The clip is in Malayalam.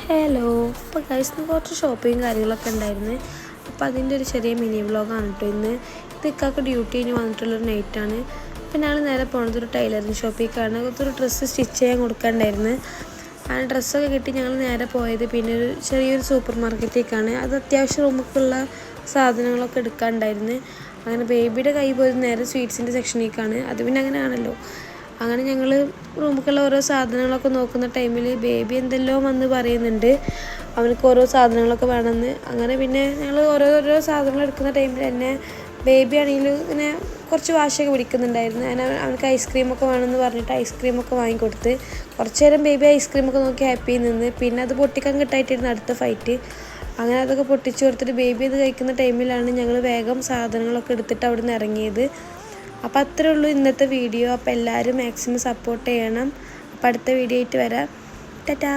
ഹലോ. അപ്പോൾ ഗൈസ് കുറച്ച് ഷോപ്പിങ്ങും കാര്യങ്ങളൊക്കെ ഉണ്ടായിരുന്നു. അപ്പോൾ അതിൻ്റെ ഒരു ചെറിയ മിനി വ്ളോഗാണ് കേട്ടോ ഇന്ന്. ഇത് ഇക്കാക്ക് ഡ്യൂട്ടി കഴിഞ്ഞ് വന്നിട്ടുള്ളൊരു നൈറ്റാണ്. അപ്പോൾ ഞങ്ങൾ നേരെ പോകുന്നത് ഒരു ടൈലറിങ് ഷോപ്പിലേക്കാണ്. ഒരു ഡ്രസ്സ് സ്റ്റിച്ച് ചെയ്യാൻ കൊടുക്കാനുണ്ടായിരുന്നു. ആ ഡ്രസ്സൊക്കെ കിട്ടി ഞങ്ങൾ നേരെ പോയത് പിന്നെ ഒരു ചെറിയൊരു സൂപ്പർ മാർക്കറ്റിലേക്കാണ്. അത് അത്യാവശ്യം നമുക്കുള്ള സാധനങ്ങളൊക്കെ എടുക്കാനുണ്ടായിരുന്നു. അങ്ങനെ ബേബിയുടെ കൈ പോയത് നേരെ സ്വീറ്റ്സിൻ്റെ സെക്ഷനിലേക്കാണ്. അത് പിന്നെ അങ്ങനെ ആണല്ലോ. അങ്ങനെ ഞങ്ങൾ റൂമിലേക്കുള്ള ഓരോ സാധനങ്ങളൊക്കെ നോക്കുന്ന ടൈമിൽ ബേബി എന്തെല്ലാം വന്ന് പറയുന്നുണ്ട്, അവനക്ക് ഓരോ സാധനങ്ങളൊക്കെ വേണമെന്ന്. അങ്ങനെ പിന്നെ ഞങ്ങൾ ഓരോരോ സാധനങ്ങൾ എടുക്കുന്ന ടൈമിൽ തന്നെ ബേബി ആണെങ്കിൽ ഇങ്ങനെ കുറച്ച് വാശിയൊക്കെ പിടിക്കുന്നുണ്ടായിരുന്നു. അങ്ങനെ അവനക്ക് ഐസ്ക്രീമൊക്കെ വേണമെന്ന് പറഞ്ഞിട്ട് ഐസ്ക്രീമൊക്കെ വാങ്ങിക്കൊടുത്ത് കുറച്ച് നേരം ബേബി ഐസ്ക്രീമൊക്കെ നോക്കി ഹാപ്പി നിന്ന്. പിന്നെ അത് പൊട്ടിക്കാൻ കിട്ടായിട്ടായിരുന്നു അടുത്ത ഫൈറ്റ്. അങ്ങനെ അതൊക്കെ പൊട്ടിച്ചു കൊടുത്തിട്ട് ബേബി അത് കഴിക്കുന്ന ടൈമിലാണ് ഞങ്ങൾ വേഗം സാധനങ്ങളൊക്കെ എടുത്തിട്ട് അവിടെ നിന്ന് ഇറങ്ങിയത്. അപ്പോൾ അത്രേ ഉള്ളൂ ഇന്നത്തെ വീഡിയോ. അപ്പോൾ എല്ലാവരും മാക്സിമം സപ്പോർട്ട് ചെയ്യണം. അപ്പോൾ അടുത്ത വീഡിയോ ആയിട്ട് വരാം. ടാറ്റാ.